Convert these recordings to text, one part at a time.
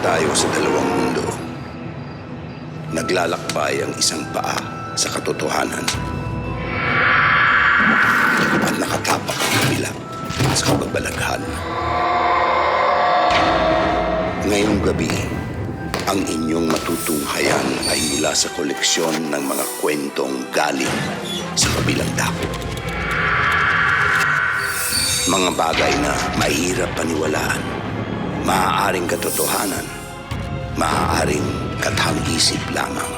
tayo sa dalawang mundo. Naglalakbay ang isang paa sa katotohanan at nakatapak ang kabila sa kababalaghan. Ngayong gabi, ang inyong matutunghayan ay mula sa koleksyon ng mga kwentong galing sa kabilang dako. Mga bagay na mahirap paniwalaan, maaaring katotohanan, maaaring kathang-isip lamang.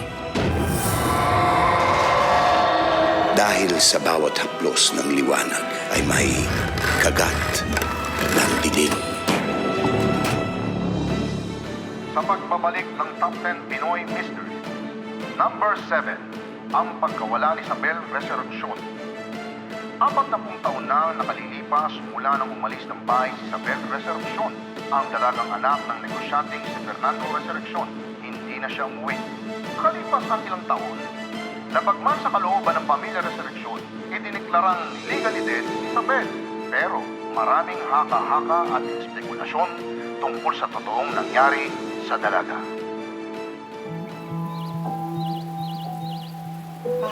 Dahil sa bawat haplos ng liwanag ay may kagat ng dilim. Sa pagbabalik ng Top 10 Pinoy Mystery, Number 7, ang pagkawala ni Isabel Resurreccion. 40 taon na nakalilipas mula nang umalis ng bahay si Isabel Resurreccion, ang dalagang anak ng negosyanteng si Fernando Resurreccion. Hindi na siya umuwi. Kalipas ang ilang taon, napagman sa kalooban ng pamilya Resurreccion, idiniklarang legally dead si Isabel. Pero maraming haka-haka at espekulasyon tungkol sa totoong nangyari sa dalaga. Pa,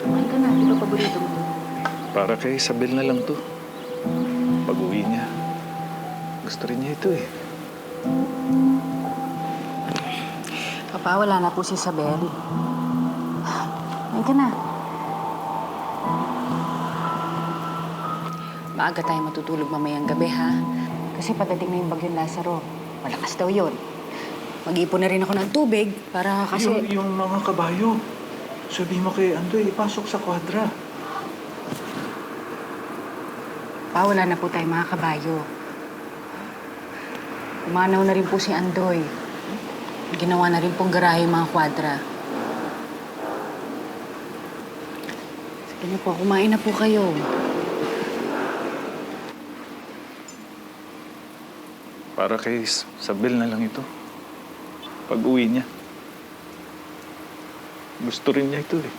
kumain ka na. Di ba paborito mo to? Para kay Isabel na lang to. Pag-uwi niya. Gusto rin niya ito eh. Papa, wala na po si Isabel. Kumain ka na. Maaga tayo matutulog mamayang gabi, ha? Kasi padating na yung bagyong Lazaro. Malakas daw yun. Mag-ipon na rin ako ng tubig para kasi... Yung mga kabayo. Sabi mo kay Andoy, ipasok sa kwadra. Pa, wala na po tayo mga kabayo. Umanaw na rin po si Andoy. Ginawa na rin pong garahe yung mga kwadra. Sige na po, kumain na po kayo. Para kay Isabel na lang ito. Pag-uwi niya. Gusto rin niya ito eh.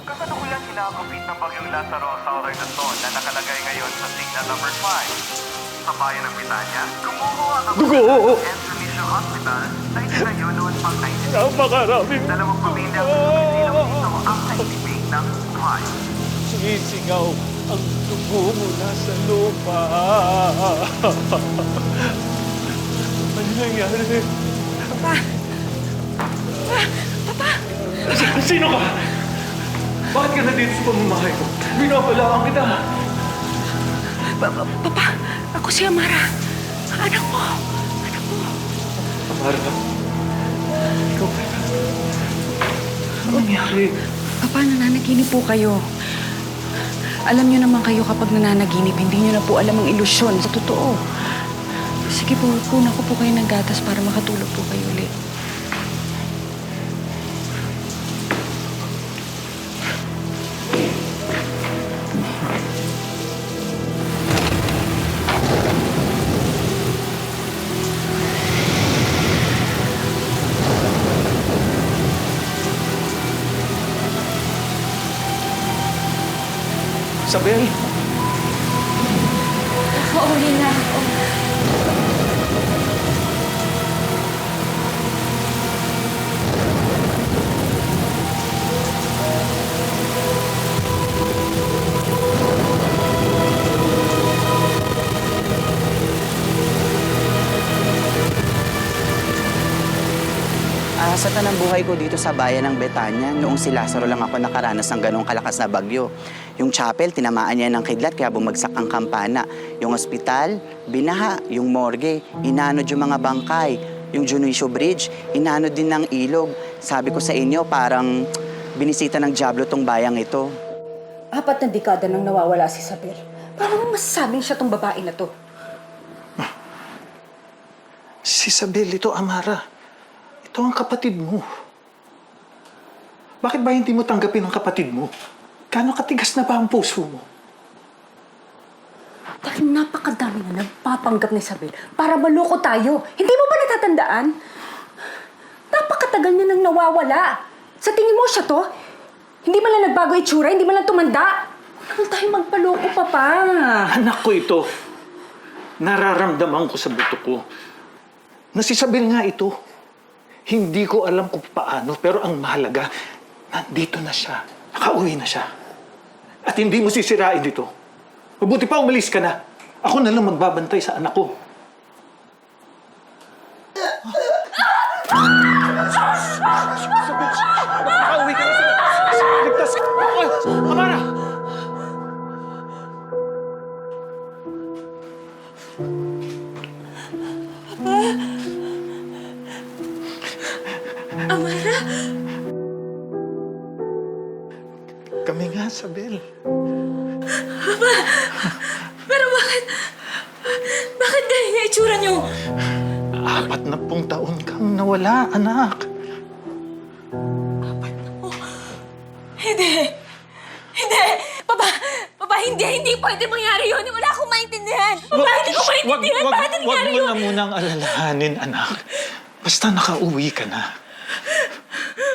Kasalukuyan kinakapit ng bagyong Lazaro sa Southern Luzon na nakalagay ngayon sa signal number 5. Sa bayan ng Pitanya, kumukuha ang Dugo! Enzo Mission Hospital na itinayo noon pang 1960. Napakaraming Dalawang pamilyang Pilipinong dito ang naisipig ng crime. Sumisigaw ang dugo mula sa lupa. Ano nangyari? Papa! Papa! Sino ka? Bakit ka nandito sa pamamahay ko? Binabalaan kita. Papa! Ako si Amara. Anak mo! Anak mo! Amara, ikaw ba? Ano nangyari? Papa, nananaginip po kayo. Alam niyo naman kayo kapag nananaginip, hindi niyo na po alam ang ilusyon sa totoo. Sige po, kuna ko po kayo ng gatas para makatulog po kayo ulit. Isabel! Pauwi na ako. Sa tanang buhay ko dito sa bayan ng Betania, noong si Lazaro lang ako nakaranas ng ganong kalakas na bagyo. Yung chapel, tinamaan niya ng kidlat kaya bumagsak ang kampana. Yung ospital, binaha. Yung morgue, inanod yung mga bangkay. Yung Junicio Bridge, inanod din ng ilog. Sabi ko sa inyo, parang binisita ng diablo tong bayang ito. 4 na dekada nang nawawala si Isabel. Paano mo masasabing siya tong babae na to? Si Isabel, ito Amara. Ito ang kapatid mo. Bakit ba hindi mo tanggapin ang kapatid mo? Gaano katigas na ba ang puso mo? Dahil napakadami na nagpapanggap ni Isabel para maloko tayo. Hindi mo ba natatandaan? Napakatagal na nang nawawala. Sa tingin mo siya to? Hindi man lang nagbago itsura, hindi man lang tumanda. Huwag naman tayo magpaloko, Papa. Anak ko ito. Nararamdaman ko sa buto ko na si Isabel nga ito. Hindi ko alam kung paano, pero ang mahalaga, nandito na siya. Nakauwi na siya. At hindi mo sisirain dito. Mabuti pa umalis ka na. Ako na lang magbabantay sa anak ko. Nakauwi ka na sa... Ligtas ka! Amara! Amara? Kami nga, Isabel. Pero bakit? Bakit ganyan yung itsura niyo? 40 taon kang nawala, anak. Hindi! Hindi! Papa, hindi pwede mangyari yun. Wala akong maintindihan. Papa, hindi ko maintindihan. Bakit nangyari Wag mo yun? na munang alalahanin, anak. Basta nakauwi ka na.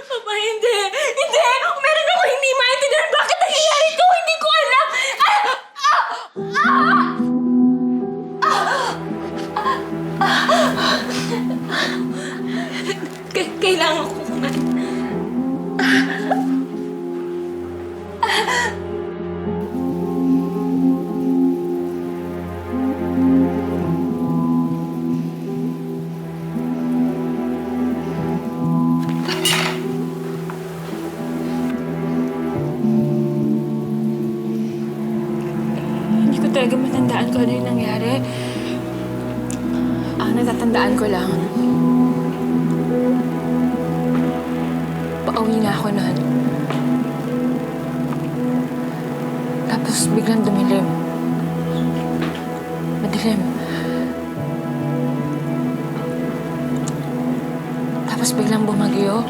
Papa, hindi! Hindi! Meron ako hindi maintindihan. Bakit nangyayari ito? Hindi ko alam! Kailangan ko kumain. Hindi ko talaga matandaan kung ano yung nangyari. Ang natatandaan ko lang, pauwi na ako nun. Tapos biglang dumilim. Madilim. Tapos biglang bumagyo.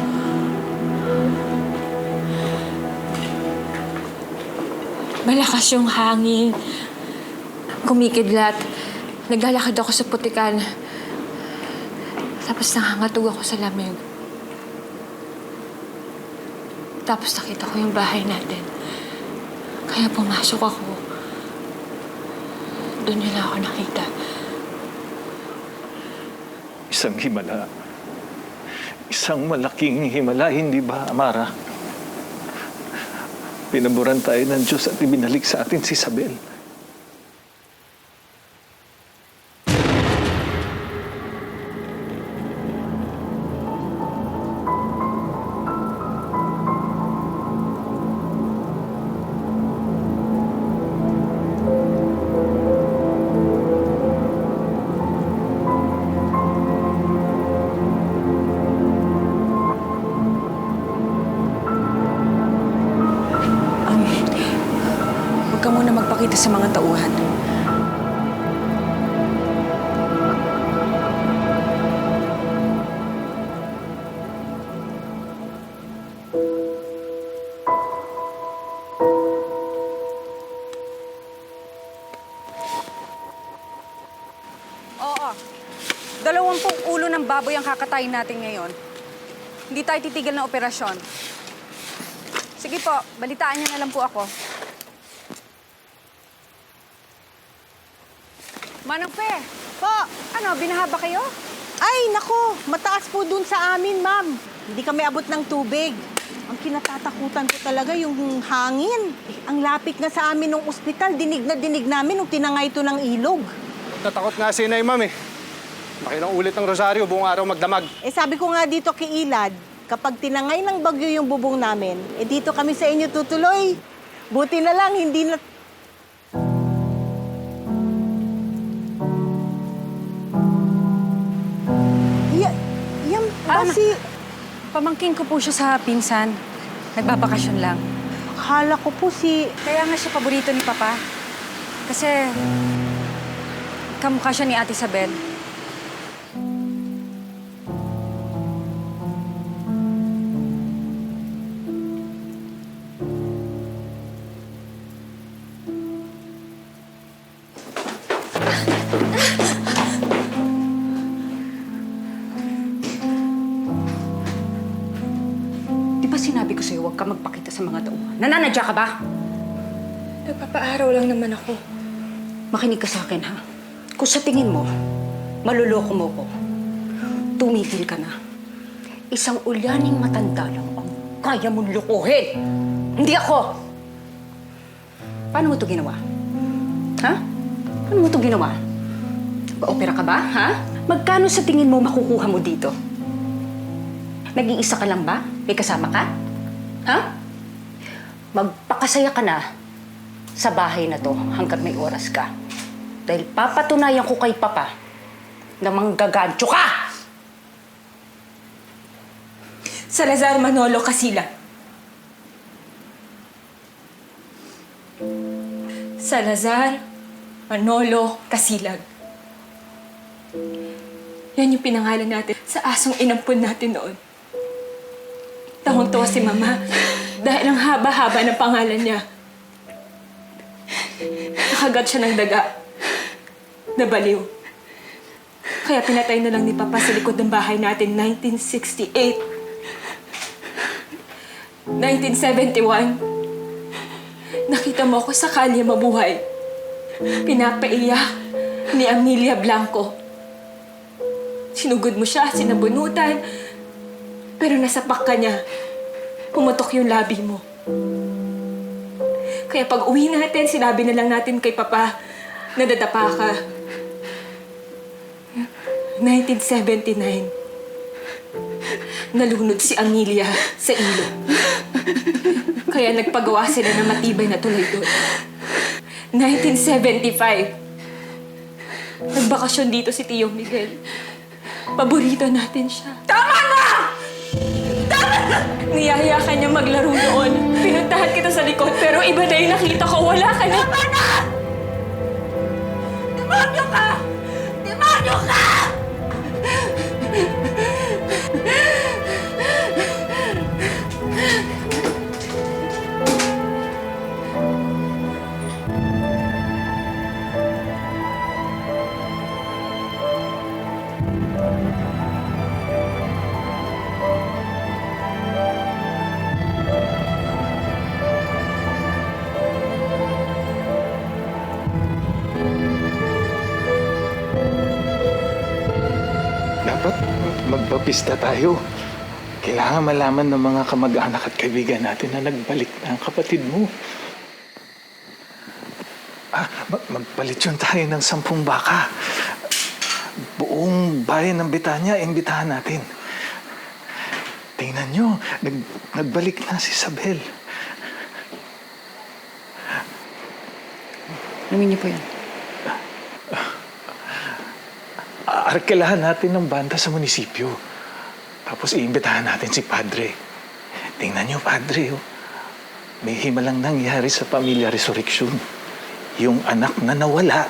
Malakas yung hangin. Kumikidlat. Naglalakad ako sa putikan. Tapos nangangatog ako sa lamig. Tapos nakita ko yung bahay natin. Kaya pumasok ako. Doon nila ako nakita. Isang himala. Isang malaking himala, hindi ba, Amara? Pinaboran tayo ng Diyos at ibinalik sa atin si Isabel. Huwag ka muna magpakita sa mga tauhan. Oo. 20 ulo ng baboy ang kakatayin natin ngayon. Hindi tayo titigil ng operasyon. Sige po, balitaan niyo na lang po ako. Manang Pe, Po! ano, binahaba kayo? Ay, nako! Mataas po dun sa amin, ma'am. Hindi kami abot ng tubig. Ang kinatatakutan ko talaga yung hangin. Ang lapit nga sa amin ng ospital, dinig na dinig namin nung tinangay ito ng ilog. Natakot nga si Inay, ma'am eh. Makilang ulit ng rosaryo, buong araw magdamag. Eh sabi ko nga dito kay Ilad, kapag tinangay ng bagyo yung bubong namin, eh dito kami sa inyo tutuloy. Buti na lang, hindi na... Yan ba Ano? si... Pamangkin ko po siya sa pinsan. Nagbabakasyon lang. Akala ko po si... Kaya nga siya paborito ni Papa. Kasi kamukha siya ni Ate Isabel. Di ba sinabi ko sa'yo, huwag ka magpakita sa mga tauhan? Nananadya ka ba? Nagpapaaraw lang naman ako. Makinig ka sa akin, ha? Kung sa tingin mo, maluloko mo ko, tumigil ka na. Isang ulyaning matanda lang ang kaya mong lukuhin. Hindi ako! Paano mo ito ginawa? Ha? Paano mo ito ginawa? Pa-opera ka ba, ha? Magkano sa tingin mo makukuha mo dito? Nag-iisa ka lang ba? May kasama ka? Ha? Magpakasaya ka na sa bahay na to hanggat may oras ka. Dahil papatunayan ko kay Papa na manggagancho ka! Salazar Manolo Casilag. Salazar Manolo Casilag. Yan yung pinangalan natin sa asong inampun natin noon. Tawang-tawa si Mama dahil ang haba-haba ng pangalan niya. Nakagat siya ng daga. Nabaliw. Kaya pinatay na lang ni Papa sa likod ng bahay natin 1968. 1971, nakita mo ako sa kalye mabuhay. Pinapaiyak ni Amelia Blanco. Sinugod mo siya, sinabunutan, pero nasapak ka niya. Pumutok yung labi mo. Kaya pag uwi natin, sinabi na lang natin kay Papa na dadapa ka. 1979, nalunod si Amelia sa ilog. Kaya nagpagawa sila ng matibay na tulay doon. 1975, nagbakasyon dito si Tio Miguel. Paborito natin siya. Tama na! Tama na! Niyaya ka niya maglaro noon. Pinuntahan kita sa likod, pero iba na yung nakita ko. Wala ka na. Tama na! Demonyo ka! Demonyo ka! Dapat magpapista tayo. Kailangan malaman ng mga kamag-anak at kaibigan natin na nagbalik na ang kapatid mo. Magpalityon tayo ng 10 baka. Buong bayan ng Betania, imbitahan natin. Tingnan nyo, nagbalik na si Isabel. Alamin niyo po yan. Arkelahan natin ng banda sa munisipyo. Tapos iimbitahan natin si Padre. Tingnan niyo, Padre, oh. May himalang nangyari sa pamilya Resurrection. Yung anak na nawala,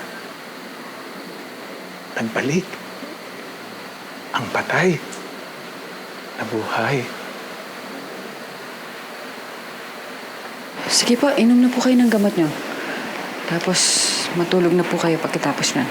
nagbalik. Ang patay, nabuhay. Sige po, inom na po kayo ng gamot niyo. Tapos matulog na po kayo pagkatapos na.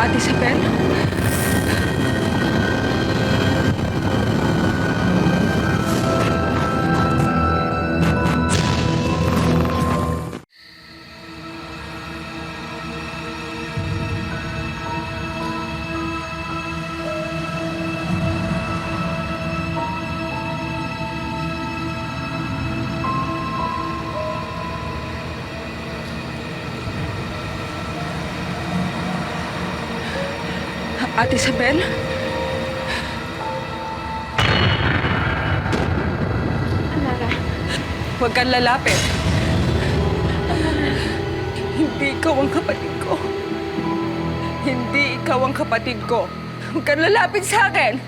Ate Isabel? Ate Isabel? Huwag kang lalapit. Hindi ikaw ang kapatid ko. Hindi ikaw ang kapatid ko. Huwag kang lalapit sa akin.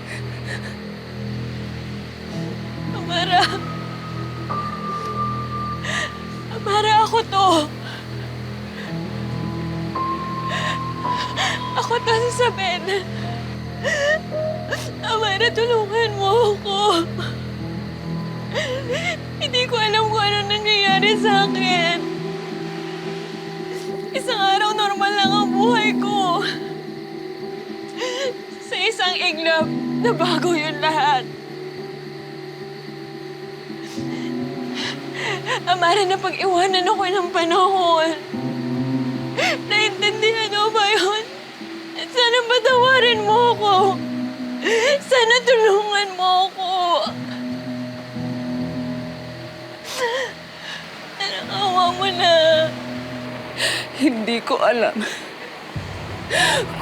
Amara. Amara, ako to. Ako to si Isabel. Amara, tulungan mo ako. Hindi ko alam kung ano nangyayari sa akin. Isang araw normal lang ang buhay ko. Sa isang iglap, nabago yun lahat. Amara, napag-iwanan ako ng panahon. Naintindihan mo ba yun? Sana patawarin mo ako. Sana tulungan mo ako. Awa mo na. Hindi ko alam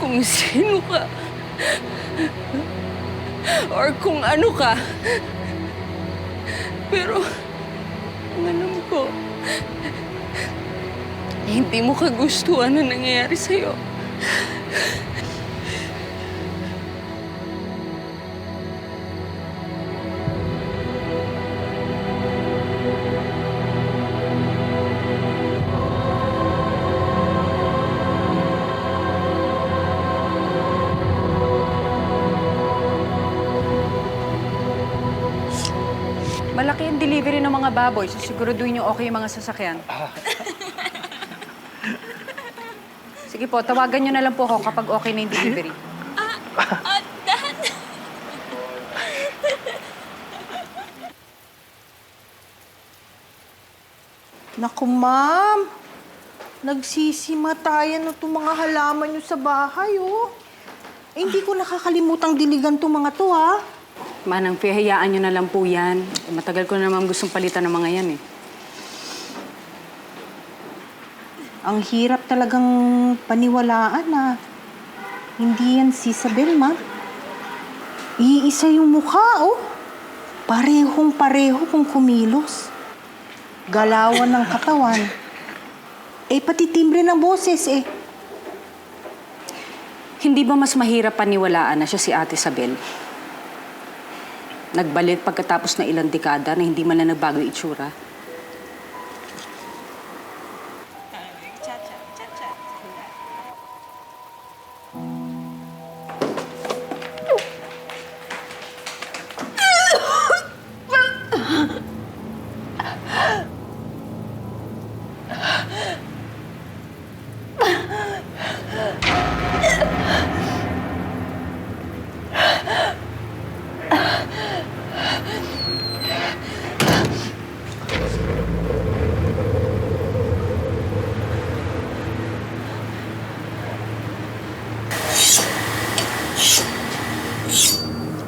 kung sino ka or kung ano ka. Pero ang alam ko, hindi mo kagustuhan ang nangyayari sa'yo. Malaki ang delivery ng mga baboy, so siguraduhin niyo okay yung mga sasakyan. Sige po, tawagan niyo na lang po ako kapag okay na yung delivery. Dan! Naku, ma'am. Nagsisimatayan na itong mga halaman nyo sa bahay, oh. Eh, hindi ko nakakalimutang diligan itong mga to, ha? Manang, hayaan niyo na lang po yan. Matagal ko na naman gustong palitan ng mga yan eh. Ang hirap talagang paniwalaan na hindi yan si Isabel, ma'am. Iisa yung mukha, oh. Parehong-pareho kung kumilos. Galawan ng katawan. Eh, pati timbre ng boses, eh. Hindi ba mas mahirap paniwalaan na siya si Ate Isabel? Nagbalik pagkatapos na ilang dekada na hindi man na nagbago yung itsura.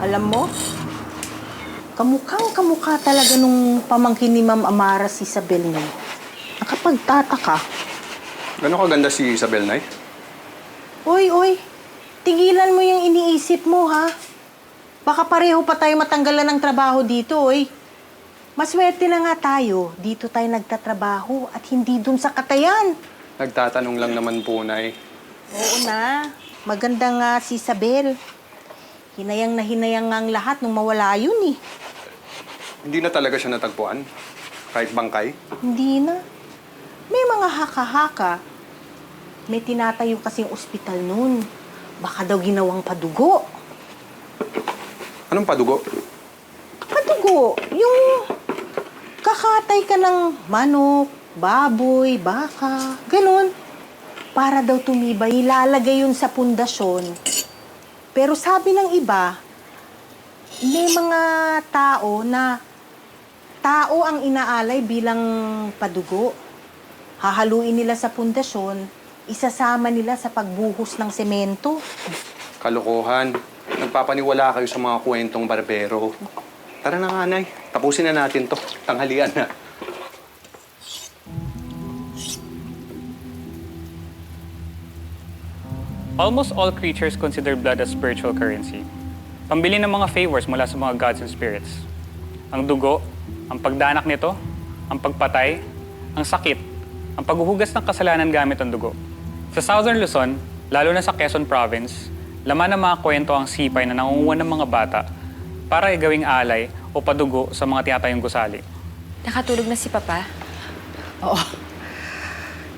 Alam mo, kamukhang-kamukha talaga nung pamangkin ni Ma'am Amara si Isabel mo. Nakapagtataka. Gano'n kaganda si Isabel, Nay? Oy, tigilan mo yung iniisip mo, ha? Baka pareho pa tayo matanggalan ng trabaho dito, oy. Maswerte na nga tayo. Dito tayo nagtatrabaho at hindi dun sa katayan. Nagtatanong lang naman po, Nay. Oo na. Maganda nga si Isabel. Hinayang na hinayang nga ang lahat nung mawala yun, eh. Hindi na talaga siya natagpuan? Kahit bangkay? Hindi na. May mga haka-haka. May tinatayo kasing ospital noon. Baka daw ginawang padugo. Anong padugo? Padugo? Yung kakatay ka ng manok, baboy, baka, ganun. Para daw tumibay, ilalagay yun sa pundasyon. Pero sabi ng iba, may mga tao na tao ang inaalay bilang padugo. Hahaluin nila sa pundasyon, isasama nila sa pagbuhos ng semento. Kalokohan. Nagpapaniwala kayo sa mga kwentong barbero. Tara na nga, Nay. Tapusin na natin to. Tanghalian na. Almost all creatures consider blood as spiritual currency. Pambili ng mga favors mula sa mga gods and spirits. Ang dugo, ang pagdanak nito, ang pagpatay, ang sakit, ang paghuhugas ng kasalanan gamit ang dugo. Sa Southern Luzon, lalo na sa Quezon Province, laman ng mga kwento ang sipay na nangunguha ng mga bata para gawing alay o padugo sa mga tinatayong gusali. Nakatulog na si Papa? Oo.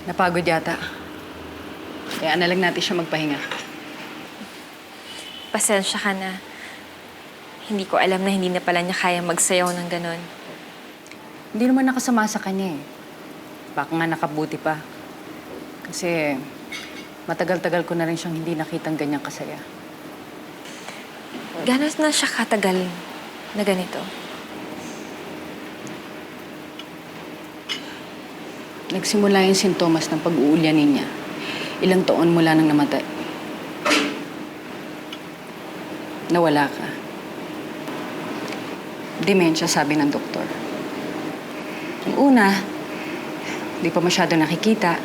Napagod yata. Kaya na lang natin siya magpahinga. Pasensya ka na. Hindi ko alam na hindi na pala niya kaya magsayaw ng ganon. Hindi naman nakasama sa kanya eh. Baka nga nakabuti pa. Kasi matagal-tagal ko na rin siyang hindi nakitang ganyang kasaya. Ganos na siya katagal na ganito? Nagsimula yung sintomas ng pag-uulyanin niya. Ilang taon mula nang namatay. Nawala ka. Dementia, sabi ng doktor. Yung una, hindi pa masyado nakikita.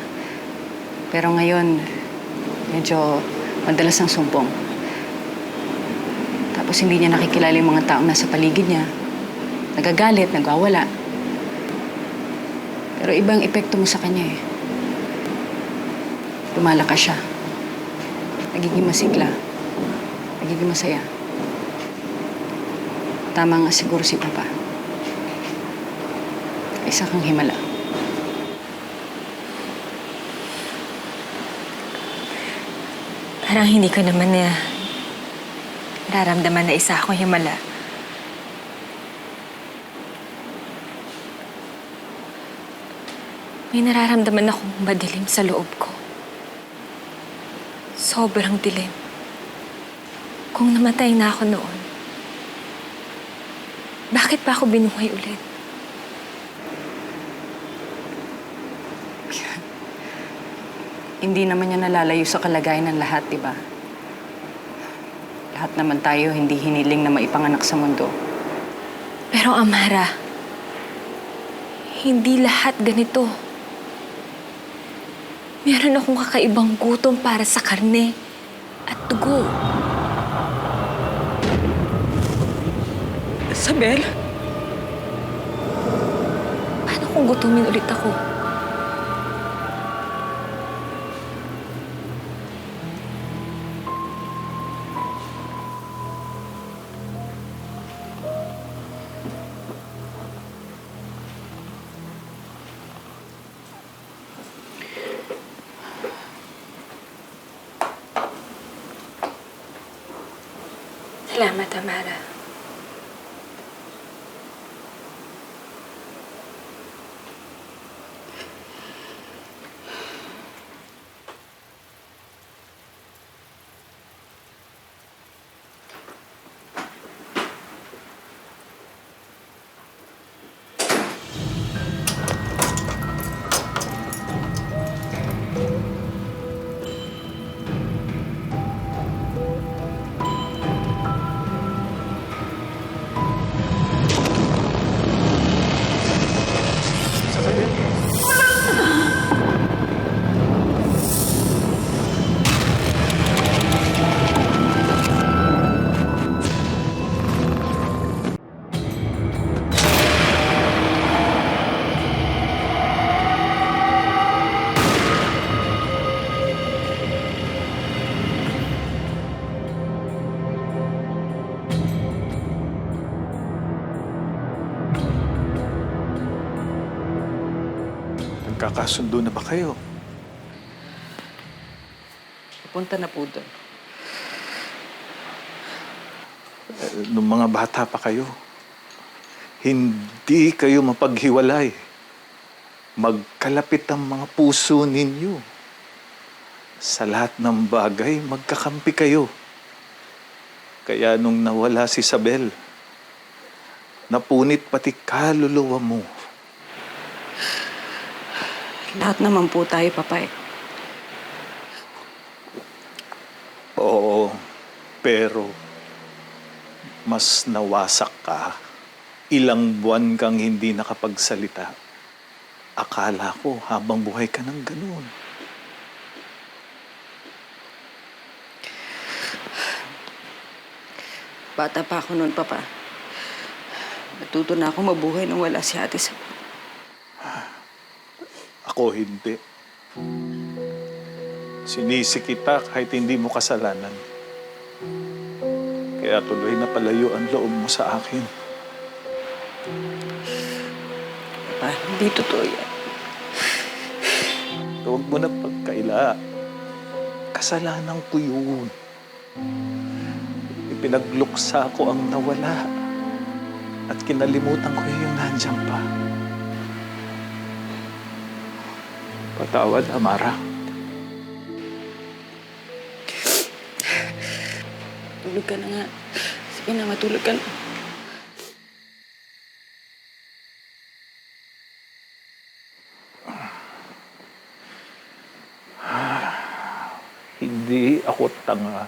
Pero ngayon, medyo madalas ang sumpong. Tapos hindi niya nakikilala yung mga taong nasa paligid niya. Nagagalit, nagwawala. Pero ibang epekto mo sa kanya eh. Lumalakas siya. Nagiging masigla. Nagiging masaya. Tama nga siguro si Papa. Isa kang himala. Parang hindi ko naman nararamdaman na isa akong himala. May nararamdaman akong madilim sa loob ko. Sobrang dilim. Kung namatay na ako noon, bakit pa ako binuhay ulit? Hindi naman niya nalalayo sa kalagayan ng lahat, di ba? Lahat naman tayo hindi hiniling na maipanganak sa mundo. Pero Amara, hindi lahat ganito. Meron akong kakaibang gutom para sa karne at dugo. Isabel? Paano kung gutumin ulit ako? Salamat, Amara. Nagkakasundo na ba kayo? Punta na po doon. Nung mga bata pa kayo, hindi kayo mapaghiwalay. Magkalapit ang mga puso ninyo. Sa lahat ng bagay, magkakampi kayo. Kaya nung nawala si Isabel, napunit pati kaluluwa mo. Lahat naman po tayo, Papa eh. Oo, pero mas nawasak ka. Ilang buwan kang hindi nakapagsalita. Akala ko habang buhay ka ng ganun. Bata pa ako noon, Papa. Natuto na ako mabuhay nang wala si Ate Isabel. Ako hindi. Sinisi kita kahit hindi mo kasalanan. Kaya tuloy na palayo ang loob mo sa akin. Pa, hindi totoo yan. Huwag mo na pagkaila. Kasalanan ko yun. Ipinagluksa ko ang nawala. At kinalimutan ko yung nandiyan pa. Patawad, Amara. Tulog ka na nga. Sige na, matulog ka na. Hindi ako tanga.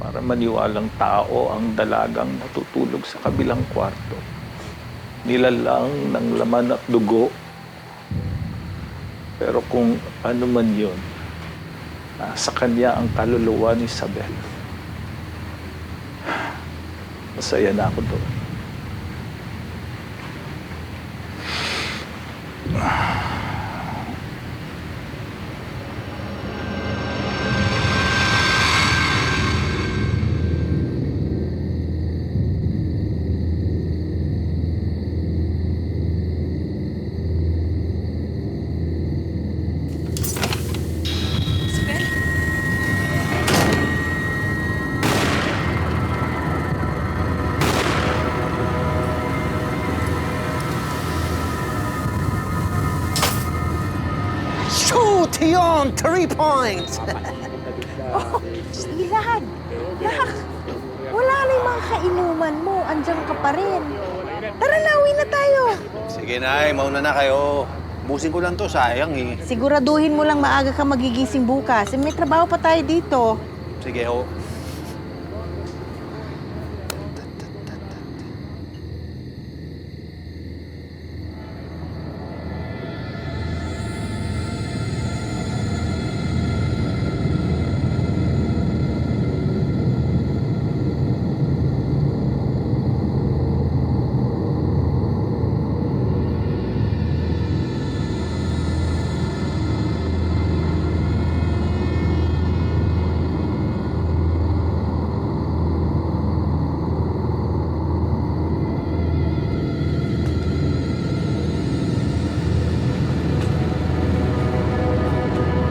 Para maniwalang tao ang dalagang natutulog sa kabilang kwarto. Nilalang ng laman at dugo. Pero kung ano man yun, nasa kanya ang kaluluwa ni Isabel. Masaya na ako doon. Shoot! Yun! 3 points! Ilad! Nak! Wala na yung mga kainuman mo. Andiyan ka pa rin. Tara na, uwi na tayo. Sige, Nay. Mauna na kayo. Busin ko lang to. Sayang eh. Siguraduhin mo lang maaga ka magigising bukas. May trabaho pa tayo dito. Sige, ho.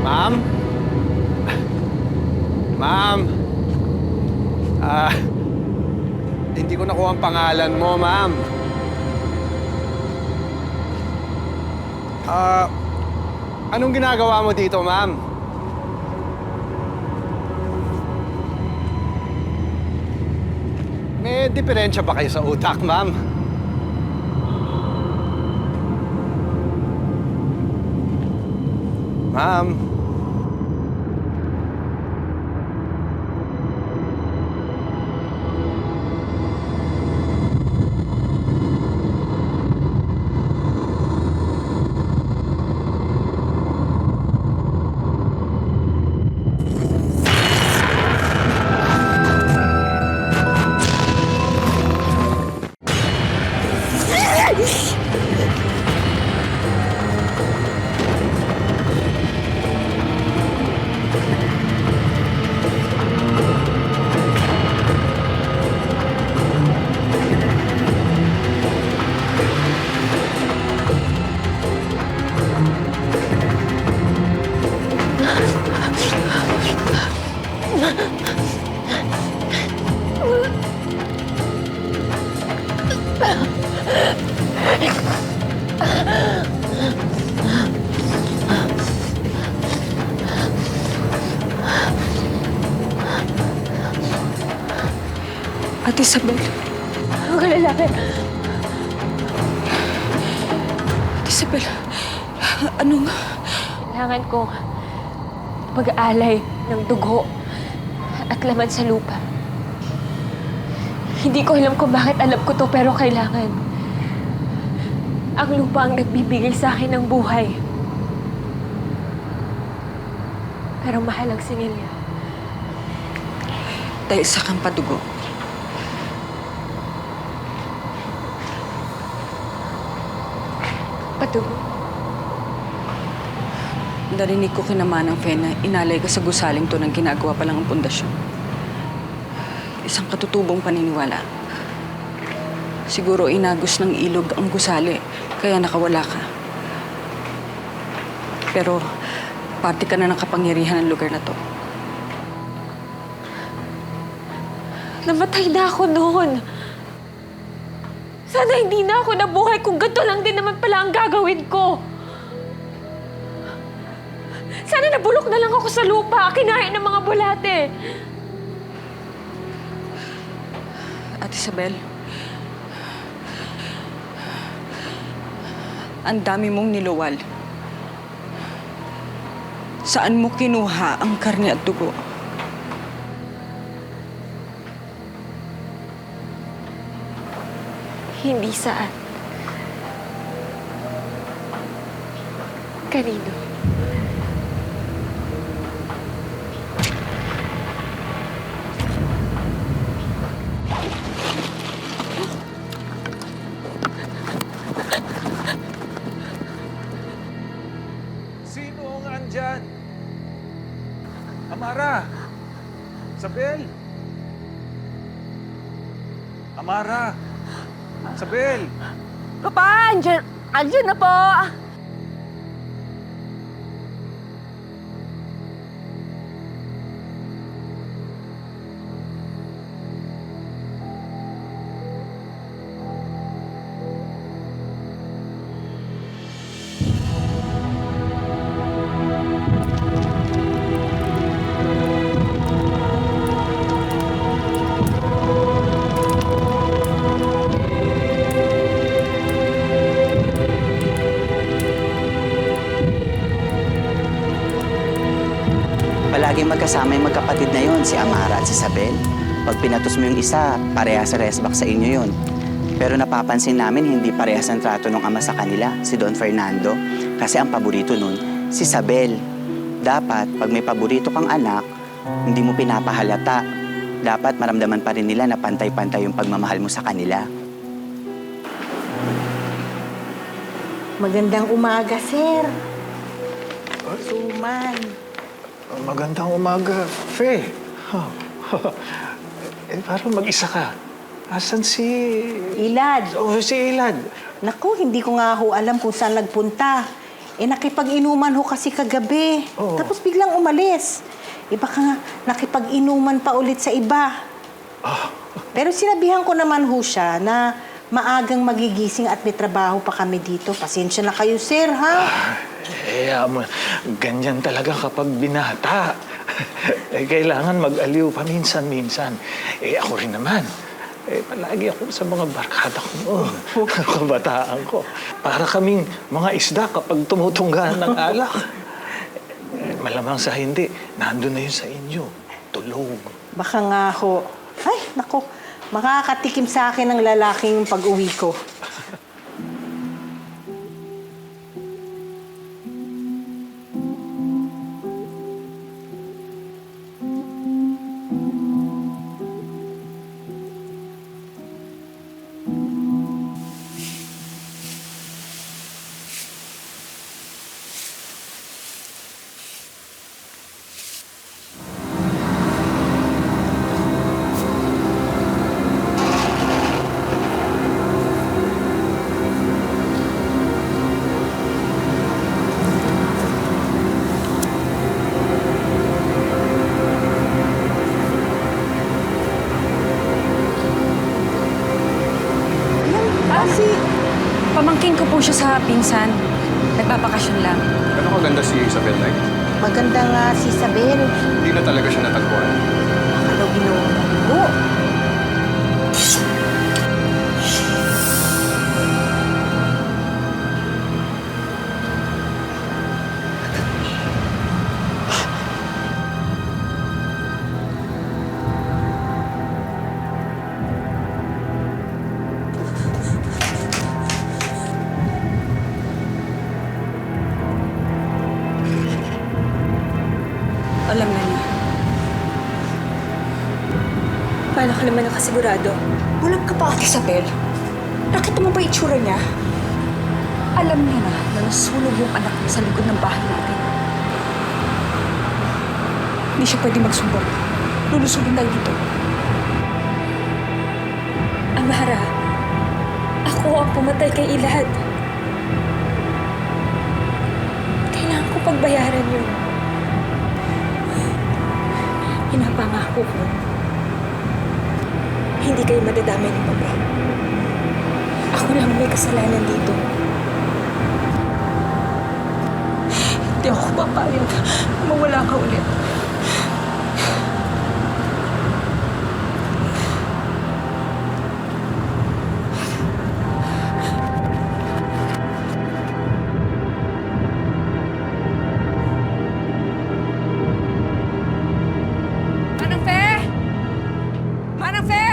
Ma'am? Ma'am? Hindi ko nakuha ang pangalan mo, ma'am. Anong ginagawa mo dito, ma'am? May diferensya ba kayo sa utak, ma'am? Ma'am? Ate Isabel. Huwag ka lalaki. Ate Isabel. Anong... Kailangan kong mag-aalay ng dugo at laman sa lupa. Hindi ko alam kung bakit alam ko to, pero kailangan. Ang lupa ang nagbibigay sa akin ng buhay. Pero mahal ang singil niya. Dahil sa kang padugo. Padugo. Narinig ko kina Manang Fe na inalay ka sa gusaling to ng ginagawa pa lang ang pundasyon. Isang katutubong paniniwala. Siguro inagos ng ilog ang gusali, kaya nakawala ka. Pero parte ka na ng kapangyarihan ng lugar na to. Namatay na ako noon. Sana hindi na ako nabuhay kung ganito lang din naman pala ang gagawin ko. Sana nabulok na lang ako sa lupa, kinain ng mga bulate. Ate Isabel, ang dami mong niluwal. Saan mo kinuha ang karne at dugo? Hindi saan. Kanino? Sino ang andyan? Amara! Isabel! Amara! Isabel! Papa, andyan na po! Palaging magkasama yung magkapatid na yon, si Amara at si Isabel. Pag pinatos mo yung isa, parehas sa resback sa inyo yon. Pero napapansin namin hindi parehas ang trato ng ama sa kanila, si Don Fernando. Kasi ang paborito nun, si Isabel. Dapat, pag may paborito kang anak, hindi mo pinapahalata. Dapat maramdaman pa rin nila na pantay-pantay yung pagmamahal mo sa kanila. Magandang umaga, sir. Suman. Magandang umaga, Fe. Parang mag-isa ka. Asan si... Ilad. Oh, si Ilad. Naku, hindi ko nga ho alam kung saan nagpunta. Nakipag-inuman ho kasi kagabi. Oo. Tapos biglang umalis. Baka nga nakipag-inuman pa ulit sa iba. Pero sinabihan ko naman ho siya na maagang magigising at may trabaho pa kami dito. Pasensya na kayo, sir, ha? Ganyan talaga kapag binata. Kailangan mag-aliw paminsan-minsan. Ako rin naman. Palagi ako sa mga barkada ko noon. Kabataan ko. Para kaming mga isda kapag tumutunggahan ng alak. Malamang sa hindi, nandun na yun sa inyo. Tulog. Baka nga ho. Ay, naku. Makakatikim sa akin ng lalaking pag-uwi ko. Pamangkin ko po siya sa pinsan. Nagpapakasyon lang. Gano'ng kaganda si Isabel, Nay? Maganda nga si Isabel. Hindi na talaga siya natagpuan. Baka daw binuho. Alam na niya. Paano ka naman nakasigurado? Walang ka pa, Ate Isabel. Nakita mo ba itsura niya? Alam niya na nasunog yung anak niya sa likod ng bahay natin. Hindi siya pwede magsumbong. Lulusubin tayo dito. Amara, ako ang pumatay kay Ilad. Kailangan ko pagbayaran yun. Pinapangako ko, hindi kayo madadamay ng Papa. Ako lang may kasalanan dito. Hindi ako papayag. Mawala ka ulit. Manang Fe! Manang Fe!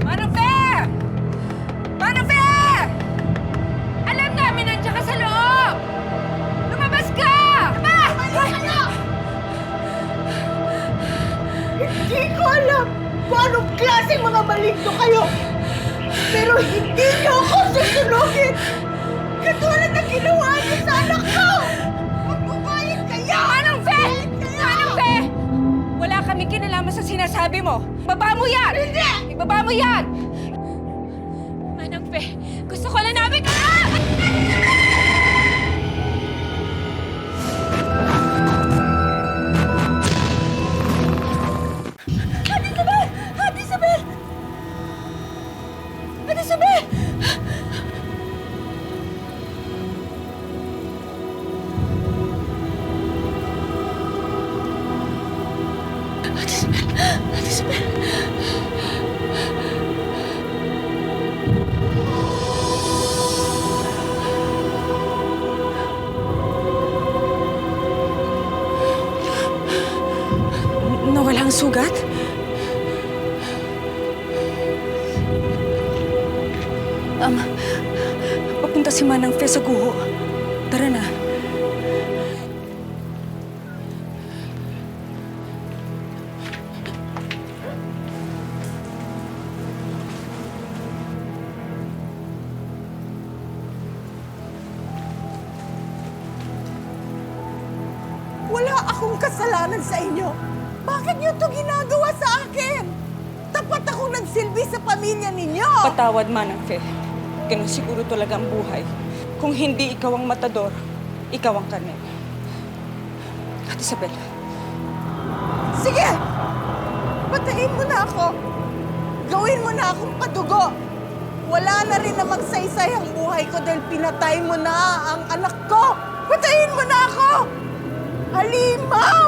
Manang Fe! Manang Fe! Alam namin nandiyan ka sa loob! Lumabas ka! Hindi ko alam kung anong klaseng mga maligno kayo. Pero hindi niyo ako susunugin. Katulad ng ginawa niyo sa anak ko. Magbabayad kayo! Manang Fe! Manang Fe! Wala kaming kinalaman sa sinasabi mo. Baba mo yan! Hindi! Ibaba mo yan! Manang Fe, gusto ko lang namin ka! Ate Isabel! Ate Isabel! Ate Isabel! Ate Isabel! Ate Isabel! Nawala ang sugat? Papunta si Manang Fe sa guho. Tara na. Wala akong kasalanan sa inyo. Bakit niyo to ginagawa sa akin? Tapat akong nagsilbi sa pamilya ninyo. Patawad, Manang Fe. Ganun siguro talaga ang buhay. Kung hindi ikaw ang matador, ikaw ang karne. Ate Isabel. Sige! Patayin mo na ako. Gawin mo na akong padugo. Wala na rin namang saysay ang buhay ko dahil pinatay mo na ang anak ko. Patayin mo na ako! Halimaw!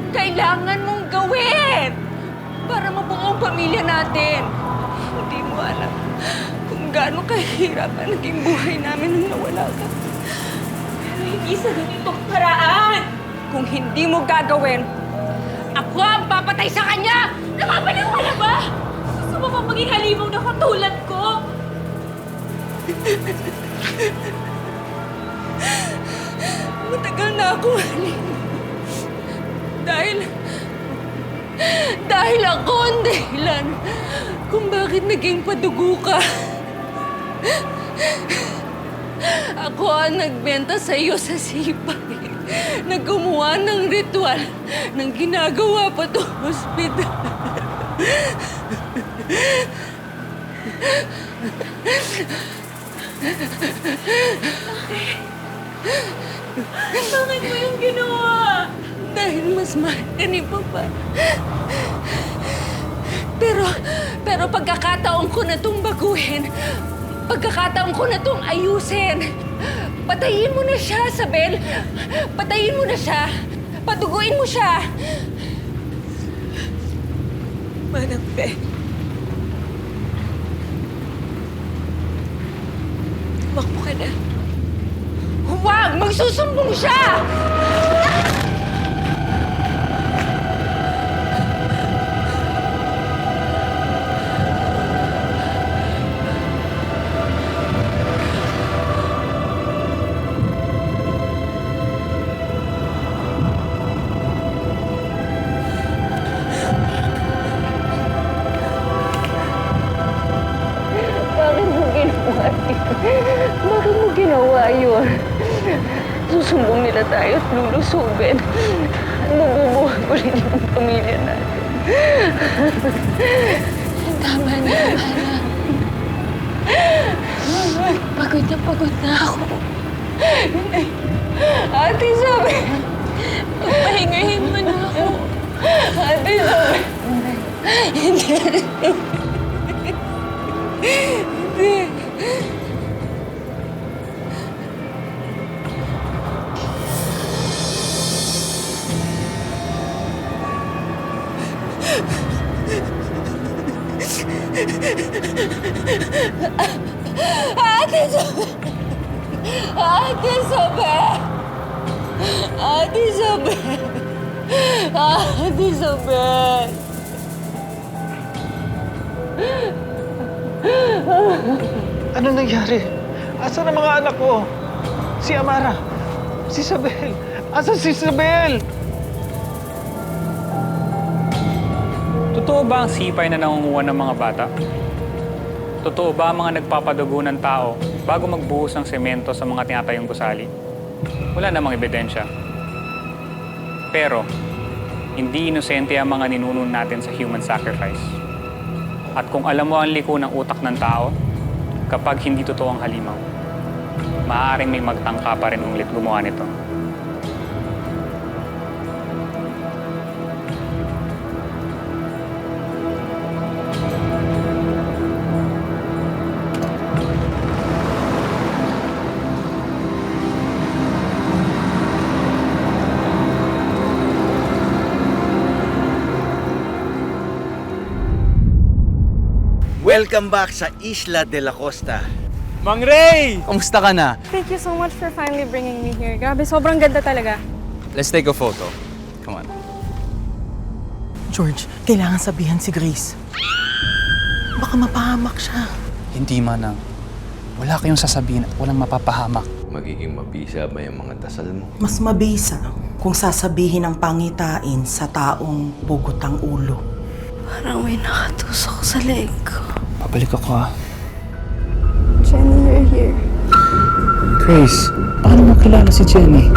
Kailangan mong gawin para mabuo ang pamilya natin. Hindi mo alam kung gaano kahirap ang naging buhay namin nung nawala ka. Pero hindi sa ganitong paraan! Kung hindi mo gagawin, ako ang papatay sa kanya! Napapaniwala ba? Gusto mo ba maging halimaw na katulad ko? Matagal na ako halimaw. Dahil ako ang dahilan kung bakit naging padugo ka. Ako ang nagbenta sa iyo sa sipag na gumawa ng ritual ng ginagawa pa to hospital. Bakit mo yung ginawa? Dahil mas mahal ka ni Papa. Pero pagkakataon ko na itong baguhin, pagkakataon ko na itong ayusin. Patayin mo na siya, Sabel. Patayin mo na siya. Paduguin mo siya. Manang Fe. Tumakbo ka na. Huwag! Magsusumbong siya! Bakit mo ginawa yun? Susumbong nila tayo at lulusubin. Mabubuhay ko rin yung pamilya natin. Tama na, Amara. Pagod na ako. Ate Isabel, pagpahingahin mo na ako. Ate Isabel. Hindi. Ate Isabel! Ate Isabel! Ate Isabel! Ate Isabel! Ano nangyari? Asan ang mga anak ko? Si Amara, si Isabel. Asan si Isabel? Totoo ba ang sipay na nangunguha ng mga bata? Totoo ba ang mga nagpapadugo ng tao bago magbuhos ng semento sa mga tinatayong gusali? Wala namang ebidensya. Pero, hindi inosente ang mga ninuno natin sa human sacrifice. At kung alam mo ang liko ng utak ng tao, kapag hindi totoo ang halimaw, maaaring may magtangka pa rin ulit gumawa nito. Welcome back sa Isla de la Costa. Mang Ray! Kamusta ka na? Thank you so much for finally bringing me here. Grabe, sobrang ganda talaga. Let's take a photo. Come on. George, kailangan sabihan si Grace. Baka mapahamak siya. Hindi, Manang. Wala kayong sasabihin at walang mapapahamak. Magiging mabisa ba yung mga dasal mo? Mas mabisa kung sasabihin ang pangitain sa taong pugot ang ulo. Parang may nakatusok sa leg ko. Pabalik ako, Jenny, you're here. Grace, paano mo kilala si Jenny?